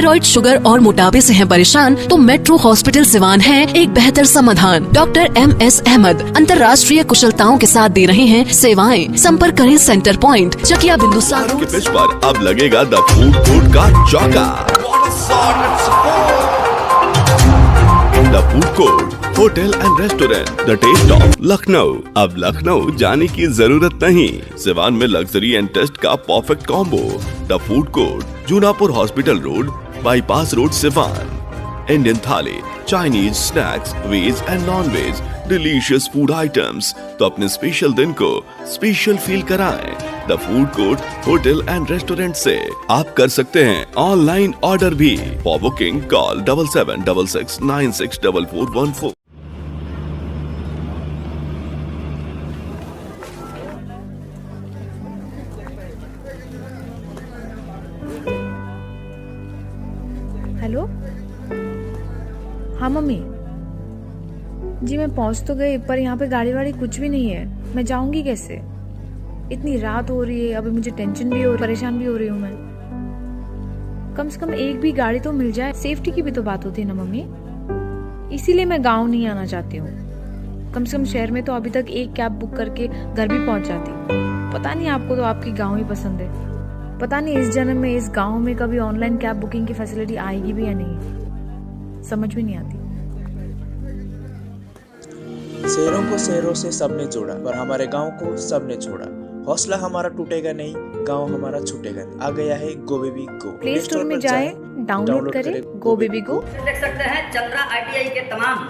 Thyroid, sugar और मोटापे से हैं परेशान तो मेट्रो हॉस्पिटल सिवान है एक बेहतर समाधान। डॉक्टर MS अहमद अंतर्राष्ट्रीय कुशलताओं के साथ दे रहे हैं सेवाएं। संपर्क करें सेंटर पॉइंट, चकिया बिंदुसार के पिच पर अब लगेगा द फूड कोर्ट का चौका। The food court hotel and restaurant, the taste of Lucknow. अब लखनऊ जाने की जरूरत नहीं, सिवान में लग्जरी एंड टेस्ट का perfect combo. The food court, Junapur hospital road, bypass road, Siwan. Indian thali, Chinese snacks, veg and non veg, delicious food items. तो अपने special दिन को स्पेशल फील कराएं। The food court hotel and restaurant से आप कर सकते हैं ऑनलाइन ऑर्डर भी। For booking call 7766964414। हेलो, हाँ मम्मी जी, मैं पहुंच तो गई पर यहाँ पे गाड़ी वाड़ी कुछ भी नहीं है। मैं जाऊंगी कैसे? इतनी रात हो रही है, अभी मुझे टेंशन भी हो रही, परेशान भी हो रही हूँ मैं। कम से कम एक भी गाड़ी तो मिल जाए, सेफ्टी की भी तो बात होती है ना मम्मी। इसीलिए मैं गाँव नहीं आना चाहती हूँ। कम से कम शहर में तो अभी तक एक कैब बुक करके घर भी पहुंच जाती। पता नहीं, आपको तो आपकी गाँव ही पसंद है। पता नहीं इस जन्म में इस गांव में कभी ऑनलाइन कैब बुकिंग की फैसिलिटी आएगी भी या नहीं, समझ में नहीं आती। शहरों को शहरों से सबने जोड़ा, पर हमारे गांव को सबने छोड़ा। हौसला हमारा टूटेगा नहीं, गांव हमारा छूटेगा नहीं। आ गया है गो बेबी गो। प्ले स्टोर में जाए, डाउनलोड करें गो बेबी गो। देख सकते हैं चंद्रा ITI के तमाम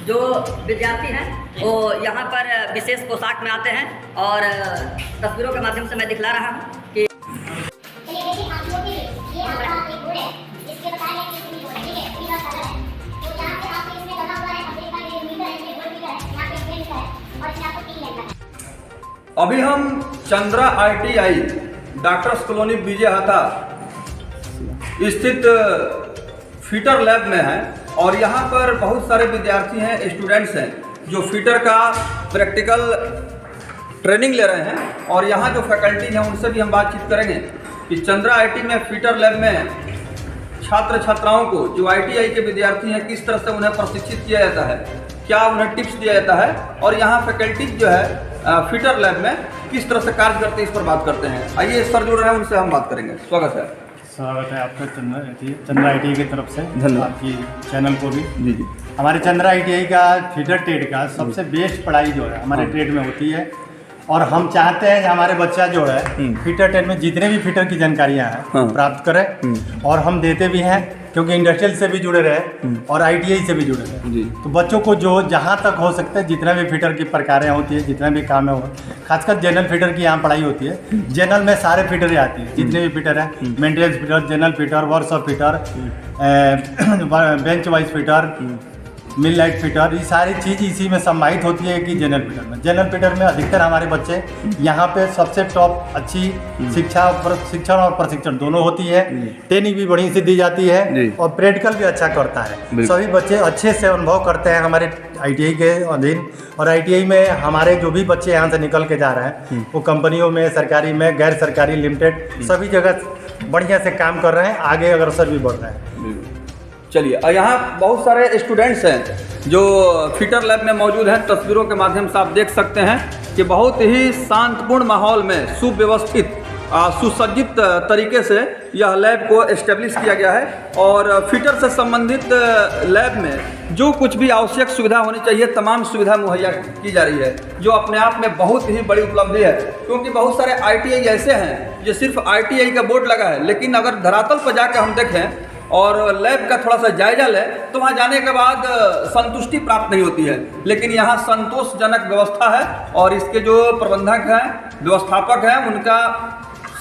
जो विद्यार्थी हैं वो यहाँ पर विशेष पोशाक में आते हैं और तस्वीरों के माध्यम से मैं दिखला रहा हूँ कि अभी हम चंद्रा ITI डॉक्टर्स कॉलोनी विजय हाता स्थित फिटर लैब में हैं और यहाँ पर बहुत सारे विद्यार्थी हैं, स्टूडेंट्स हैं जो फिटर का प्रैक्टिकल ट्रेनिंग ले रहे हैं। और यहाँ जो फैकल्टी हैं उनसे भी हम बातचीत करेंगे कि चंद्रा ITI में फिटर लैब में छात्र छात्राओं को जो ITI के विद्यार्थी हैं किस तरह से उन्हें प्रशिक्षित किया जाता है, क्या उन्हें टिप्स दिया जाता है और यहाँ फैकल्टी जो है फिटर लैब में किस तरह से कार्य करते हैं, इस पर बात करते हैं। आइए सर जुड़ रहे हैं, उनसे हम बात करेंगे। स्वागत है। स्वागत है आपका चंद्रा ITI की तरफ से, धन्यवाद। आपकी चैनल को भी। जी जी। हमारे चंद्रा ITI का फिटर ट्रेड का सबसे बेस्ट पढ़ाई जो है हमारे ट्रेड में होती है और हम चाहते हैं कि हमारे बच्चा जो है फिटर ट्रेड में जितने भी फिटर की जानकारियाँ हैं प्राप्त करें और हम देते भी हैं, क्योंकि इंडस्ट्रियल से भी जुड़े रहे और ITI से भी जुड़े रहे। तो बच्चों को जो जहाँ तक हो सकता है जितना भी फिटर की प्रकारें होती है, जितना भी काम है, खासकर जनरल फिटर की यहाँ पढ़ाई होती है। जनरल में सारे फिटर आती है, जितने भी फिटर हैं, maintenance fitter, general fitter, workshop fitter, bench vice fitter, millwright fitter, ये सारी चीज़ इसी में सम्मानित होती है कि जनरल फिटर में। जनरल फिटर में अधिकतर हमारे बच्चे यहाँ पे सबसे टॉप अच्छी शिक्षण और प्रशिक्षण दोनों होती है। ट्रेनिंग भी बढ़िया से दी जाती है और प्रैक्टिकल भी अच्छा करता है। सभी बच्चे अच्छे से अनुभव करते हैं हमारे ITI के अधीन। और ITI में हमारे जो भी बच्चे यहाँ से निकल के जा रहे हैं वो कंपनियों में, सरकारी में, गैर सरकारी, लिमिटेड, सभी जगह बढ़िया से काम कर रहे हैं, आगे अग्रसर भी बढ़ रहे हैं। चलिए, यहाँ बहुत सारे स्टूडेंट्स हैं जो फिटर लैब में मौजूद हैं। तस्वीरों के माध्यम से आप देख सकते हैं कि बहुत ही शांतपूर्ण माहौल में सुव्यवस्थित, सुसज्जित तरीके से यह लैब को एस्टेब्लिश किया गया है। और फिटर से संबंधित लैब में जो कुछ भी आवश्यक सुविधा होनी चाहिए तमाम सुविधा मुहैया की जा रही है, जो अपने आप में बहुत ही बड़ी उपलब्धि है। क्योंकि बहुत सारे ITI ऐसे हैं जो सिर्फ ITI का बोर्ड लगा है, लेकिन अगर धरातल पर जाकर हम देखें और लैब का थोड़ा सा जायजा लें तो वहाँ जाने के बाद संतुष्टि प्राप्त नहीं होती है। लेकिन यहाँ संतोषजनक व्यवस्था है और इसके जो प्रबंधक हैं, व्यवस्थापक हैं, उनका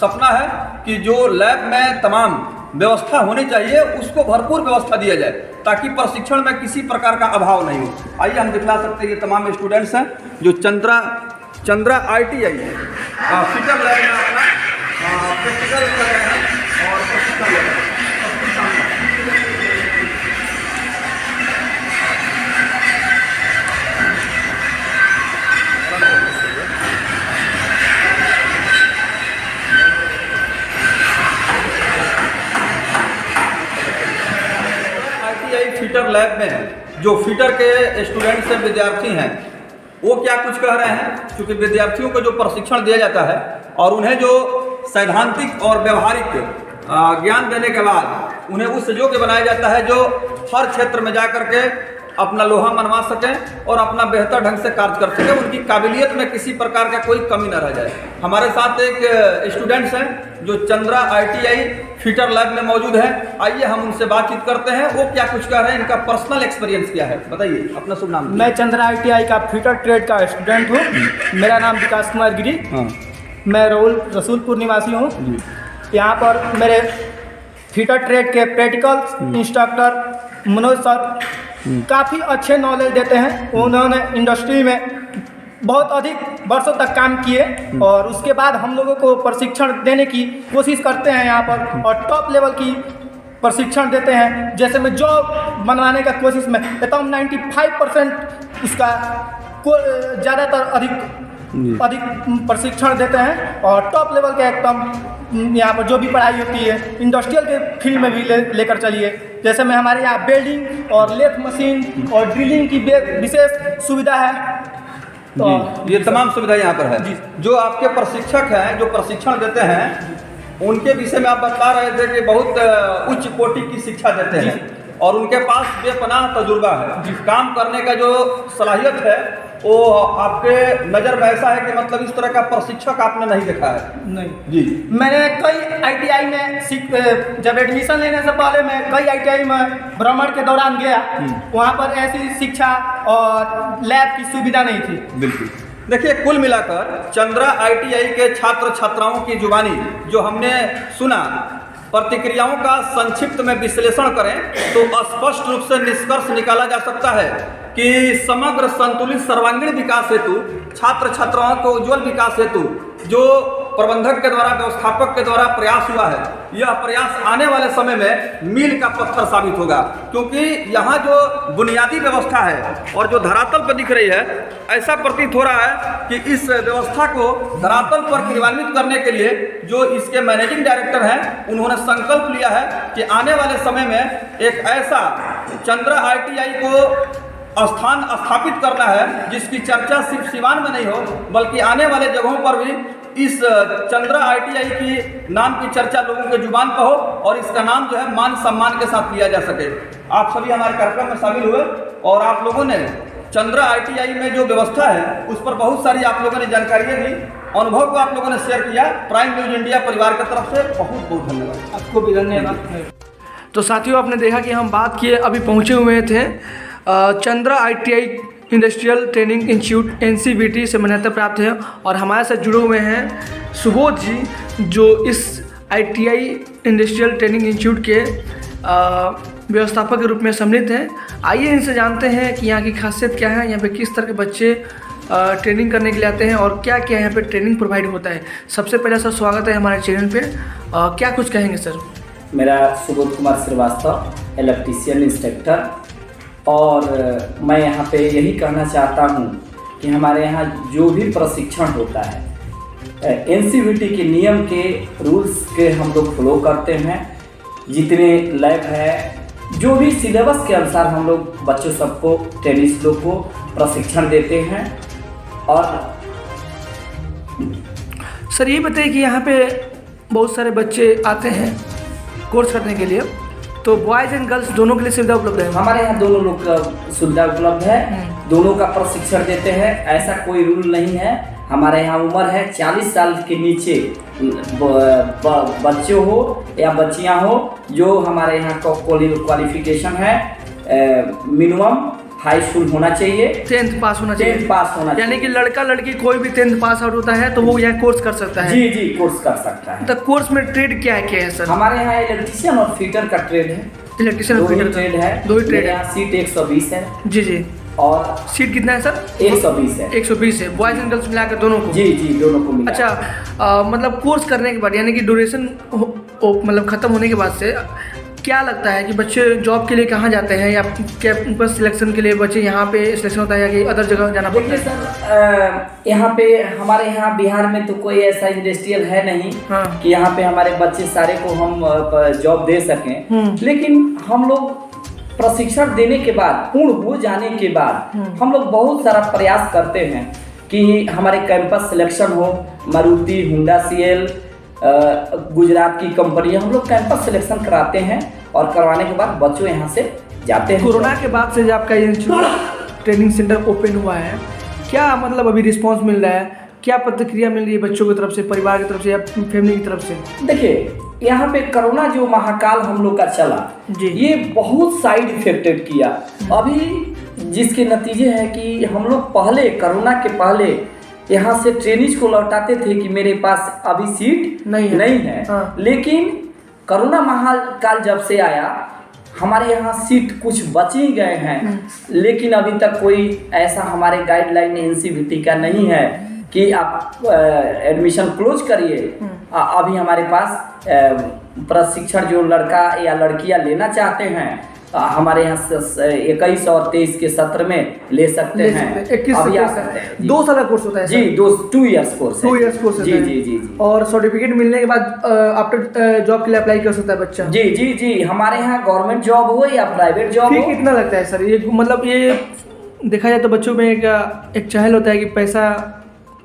सपना है कि जो लैब में तमाम व्यवस्था होनी चाहिए उसको भरपूर व्यवस्था दिया जाए ताकि प्रशिक्षण में किसी प्रकार का अभाव नहीं हो। आइए हम दिखला सकते हैं, ये तमाम स्टूडेंट्स हैं जो चंद्रा ITI फिटर लैब में अपना प्रैक्टिकल कर रहे हैं और प्रशिक्षण ले रहे हैं। फिटर लैब में जो फिटर के स्टूडेंट्स हैं, विद्यार्थी हैं, वो क्या कुछ कह रहे हैं। क्योंकि विद्यार्थियों को जो प्रशिक्षण दिया जाता है और उन्हें जो सैद्धांतिक और व्यवहारिक ज्ञान देने के बाद उन्हें उस योग्य बनाया जाता है जो हर क्षेत्र में जा कर के अपना लोहा मनवा सकें और अपना बेहतर ढंग से कार्य कर सकें, उनकी काबिलियत में किसी प्रकार का कोई कमी न रह जाए। हमारे साथ एक स्टूडेंट्स हैं जो चंद्रा ITI फिटर लैब में मौजूद है। आइए हम उनसे बातचीत करते हैं, वो क्या कुछ कह रहे हैं, इनका पर्सनल एक्सपीरियंस क्या है, बताइए अपना शुभ नाम। मैं चंद्रा ITI का फिटर ट्रेड का स्टूडेंट हूँ। मेरा नाम विकास कुमार गिरी। मैं रसूलपुर निवासी हूँ। यहाँ पर मेरे फिटर ट्रेड के प्रैक्टिकल इंस्ट्रक्टर मनोज सर काफ़ी अच्छे नॉलेज देते हैं। उन्होंने इंडस्ट्री में बहुत अधिक वर्षों तक काम किए और उसके बाद हम लोगों को प्रशिक्षण देने की कोशिश करते हैं यहाँ पर, और टॉप लेवल की प्रशिक्षण देते हैं। जैसे मैं जॉब बनवाने का कोशिश में एकदम 95% उसका ज़्यादातर अधिक प्रशिक्षण देते हैं और टॉप लेवल के एकदम यहाँ पर जो भी पढ़ाई होती है इंडस्ट्रियल के फील्ड में भी लेकर चलिए। जैसे में हमारे यहाँ बेल्डिंग और लेथ मशीन और ड्रिलिंग की विशेष सुविधा है। तो ये तमाम सुविधा यहाँ पर है। जो आपके प्रशिक्षक हैं जो प्रशिक्षण देते हैं उनके विषय में आप बता रहे थे कि बहुत उच्च कोटि की शिक्षा देते हैं और उनके पास बेपनाह तजुर्बा है। काम करने का जो सलाहियत है वो आपके नज़र में ऐसा है कि मतलब इस तरह का प्रशिक्षक आपने नहीं देखा है। नहीं जी, मैंने कई ITI में जब एडमिशन लेने से पहले मैं कई ITI में भ्रमण के दौरान गया, वहाँ पर ऐसी शिक्षा और लैब की सुविधा नहीं थी। बिल्कुल। देखिए, कुल मिलाकर चंद्रा ITI के छात्र छात्राओं की जुबानी जो हमने सुना, प्रतिक्रियाओं का संक्षिप्त में विश्लेषण करें तो स्पष्ट रूप से निष्कर्ष निकाला जा सकता है कि समग्र संतुलित सर्वांगीण विकास हेतु छात्र छात्राओं को उज्जवल विकास हेतु जो प्रबंधक के द्वारा, व्यवस्थापक के द्वारा प्रयास हुआ है, यह प्रयास आने वाले समय में मील का पत्थर साबित होगा। क्योंकि यहाँ जो बुनियादी व्यवस्था है और जो धरातल पर दिख रही है, ऐसा प्रतीत हो रहा है कि इस व्यवस्था को धरातल पर क्रियान्वित करने के लिए जो इसके मैनेजिंग डायरेक्टर हैं उन्होंने संकल्प लिया है कि आने वाले समय में एक ऐसा चंद्रा ITI को स्थापित करना है जिसकी चर्चा सिर्फ सिवान में नहीं हो बल्कि आने वाले जगहों पर भी इस चंद्रा ITI की नाम की चर्चा लोगों के जुबान पर हो और इसका नाम जो है मान सम्मान के साथ लिया जा सके। आप सभी हमारे कार्यक्रम में शामिल हुए और आप लोगों ने चंद्रा ITI में जो व्यवस्था है उस पर बहुत सारी आप लोगों ने जानकारियाँ दी, अनुभव को आप लोगों ने शेयर किया। प्राइम न्यूज इंडिया परिवार की तरफ से बहुत बहुत धन्यवाद। आपको भी धन्यवाद। तो साथियों, आपने देखा कि हम बात किए, अभी पहुँचे हुए थे Chandra ITI industrial training institute NCVT से मान्यता प्राप्त है और हमारे साथ जुड़े हुए हैं सुबोध जी जो इस ITI इंडस्ट्रियल ट्रेनिंग इंस्टीट्यूट के व्यवस्थापक के रूप में सम्मिलित हैं। आइए इनसे जानते हैं कि यहाँ की खासियत क्या है, यहाँ पे किस तरह के बच्चे ट्रेनिंग करने के लिए आते हैं और क्या क्या यहाँ पे ट्रेनिंग प्रोवाइड होता है। सबसे पहले सर स्वागत है हमारे चैनल पे। क्या कुछ कहेंगे सर? मेरा सुबोध कुमार श्रीवास्तव, इलेक्ट्रीशियन इंस्ट्रक्टर, और मैं यहाँ पे यही कहना चाहता हूँ कि हमारे यहाँ जो भी प्रशिक्षण होता है NCVT के नियम के रूल्स के हम लोग फॉलो करते हैं। जितने लैब है जो भी सिलेबस के अनुसार हम लोग बच्चों सबको, ट्रेनिस लोग को प्रशिक्षण देते हैं। और सर ये बताइए कि यहाँ पे बहुत सारे बच्चे आते हैं कोर्स करने के लिए, तो बॉयज़ एंड गर्ल्स दोनों के लिए सुविधा उपलब्ध है? हमारे यहाँ दोनों लोग का सुविधा उपलब्ध है, दोनों का प्रशिक्षण देते हैं। ऐसा कोई रूल नहीं है। हमारे यहाँ उम्र है 40 साल के नीचे बच्चे हो या बच्चियाँ हो, जो हमारे यहाँ का क्वालिफिकेशन है मिनिमम हाई स्कूल होना चाहिए, 10th पास होना चाहिए। 10th पास होना यानी कि लड़का लड़की कोई भी 10th पास आउट होता है तो वो यहाँ कोर्स कर सकता है? जी जी, कोर्स कर सकता है। तो कोर्स में ट्रेड क्या है सर? हमारे यहाँ इलेक्ट्रीशियन और फिटर का ट्रेड है। इलेक्ट्रीशियन और फिटर ट्रेड है, दो ही ट्रेड है। सीट 120 है। जी जी। और सीट कितना है सर? 120 है। 120 है, बॉयज़ एंड गर्ल्स मिलाकर दोनों को? जी जी, दोनों को मिला। अच्छा, मतलब कोर्स करने के बाद यानी कि ड्यूरेशन मतलब ख़त्म होने के बाद से क्या लगता है कि बच्चे जॉब के लिए कहाँ जाते हैं, या क्या सिलेक्शन के लिए बच्चे यहाँ पे सिलेक्शन होता है या कि अदर जगह जाना पड़ता है? देखिए सर, यहाँ पे हमारे यहाँ बिहार में तो कोई ऐसा इंडस्ट्रियल है नहीं कि यहाँ पे हमारे बच्चे सारे को हम जॉब दे सकें। लेकिन हम लोग प्रशिक्षण देने के बाद, पूर्ण हो जाने के बाद हम लोग बहुत सारा प्रयास करते हैं कि हमारे कैंपस सिलेक्शन हो। मारुति, होंडा CL, गुजरात की कंपनी, हम लोग कैंपस सिलेक्शन कराते हैं और करवाने के बाद बच्चों यहाँ से जाते हैं। कोरोना के बाद से जब आपका ये ट्रेनिंग सेंटर ओपन हुआ है, क्या मतलब अभी रिस्पांस मिल रहा है, क्या प्रतिक्रिया मिल रही है बच्चों की तरफ से, परिवार की तरफ से या फैमिली की तरफ से? देखिए, यहाँ पे कोरोना जो महाकाल हम लोग का चला, ये बहुत साइड इफेक्टेड किया। अभी जिसके नतीजे है कि हम लोग पहले, कोरोना के पहले यहाँ से ट्रेनिज को लौटाते थे कि मेरे पास अभी सीट नहीं है। हाँ। लेकिन कोरोना महाकाल जब से आया, हमारे यहाँ सीट कुछ बच ही गए हैं। लेकिन अभी तक कोई ऐसा हमारे गाइडलाइन NCVT का नहीं है कि आप एडमिशन क्लोज करिए। अभी हमारे पास प्रशिक्षण जो लड़का या लड़कियां लेना चाहते हैं, हमारे यहाँ 21 और 23 के सत्र में ले सकते हैं। 21 अभी आ सकते हैं। 2 साल का कोर्स होता है जी, 2 इयर्स कोर्स है। 2 इयर्स कोर्स जी होता है। जी जी। और सर्टिफिकेट मिलने के बाद आफ्टर जॉब के लिए अप्लाई कर सकता है बच्चा? जी जी जी, हमारे यहाँ गवर्नमेंट जॉब हो या प्राइवेट जॉब फी हो। कितना लगता है सर? ये मतलब ये देखा जाए तो बच्चों में एक चहल होता है कि पैसा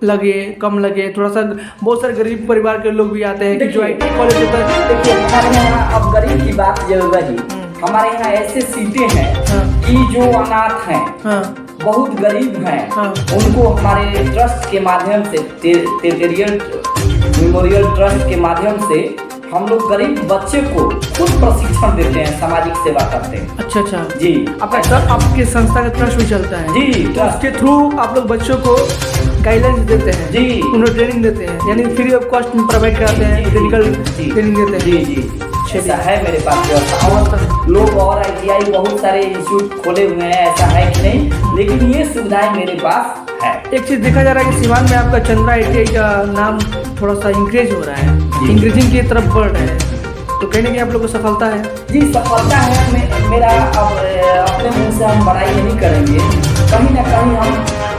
लगे कम लगे, थोड़ा सा बहुत सारे गरीब परिवार के लोग भी आते हैं कि जो ITI कॉलेज होता है। देखिए, हमारे यहाँ अब गरीब की बात जरूर रही। हमारे यहाँ ऐसे सीटें हैं कि जो अनाथ हैं, बहुत गरीब हैं, उनको हमारे ट्रस्ट के माध्यम से, टेरिटरियल मेमोरियल ट्रस्ट के माध्यम से हम लोग गरीब बच्चे को खुद प्रशिक्षण देते हैं, सामाजिक सेवा करते हैं। अच्छा जी। आपके संस्था का ट्रस्ट भी चलता है? जी, तो उसके थ्रू आप लोग बच्चों को गाइडलाइंस देते हैं? जी। उन्हें ट्रेनिंग देते हैं, यानी फ्री ऑफ कॉस्ट में प्रोवाइड कराते हैं, टेक्निकल ट्रेनिंग देते हैं? जी जी, ऐसा है मेरे पास व्यवस्था। और लोग और ITI बहुत सारे इंस्टीट्यूट खोले हुए हैं, ऐसा है कि नहीं, लेकिन ये सुविधाएं मेरे पास है। एक चीज़ देखा जा रहा है कि सिवान में आपका चंद्रा ITI का नाम थोड़ा सा इंक्रीज हो रहा है, इंक्रीजिंग की तरफ बढ़ रहा है, तो कहीं ना कहीं आप लोग को सफलता है? जी, सफलता है। मेरा अब अपने मुंह से हम बड़ाई नहीं करेंगे, कहीं ना कहीं हम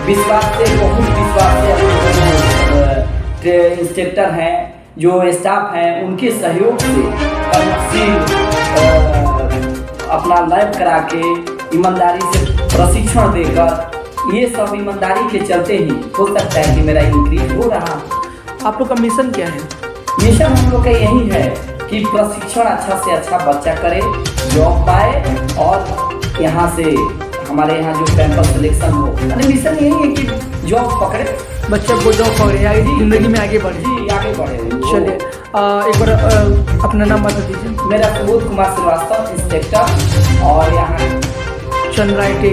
विश्वास से, बहुत विश्वास से इंस्ट्रक्टर हैं, जो स्टाफ हैं, उनके सहयोग से अपना लैब करा के ईमानदारी से प्रशिक्षण देकर, ये सब ईमानदारी के चलते ही हो सकता है कि मेरा इंक्रीज हो रहा। आप लोग का मिशन क्या है? मिशन हम लोग का यही है कि प्रशिक्षण अच्छा से अच्छा बच्चा करे, जॉब पाए, और यहाँ से हमारे यहाँ जो कैंपस सिलेक्शन हो। मिशन यही है कि जॉब पकड़े, बच्चा को जॉब पकड़े, जिंदगी में आगे बढ़े। जी, आगे बढ़े। चलिए, एक बार अपना नाम बता दीजिए। मेरा सुबोध कुमार श्रीवास्तव, इंस्पेक्टर, और यहाँ चंद्रा ITI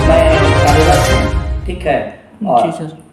मैं कार्यरत हूँ। ठीक है। जी सर।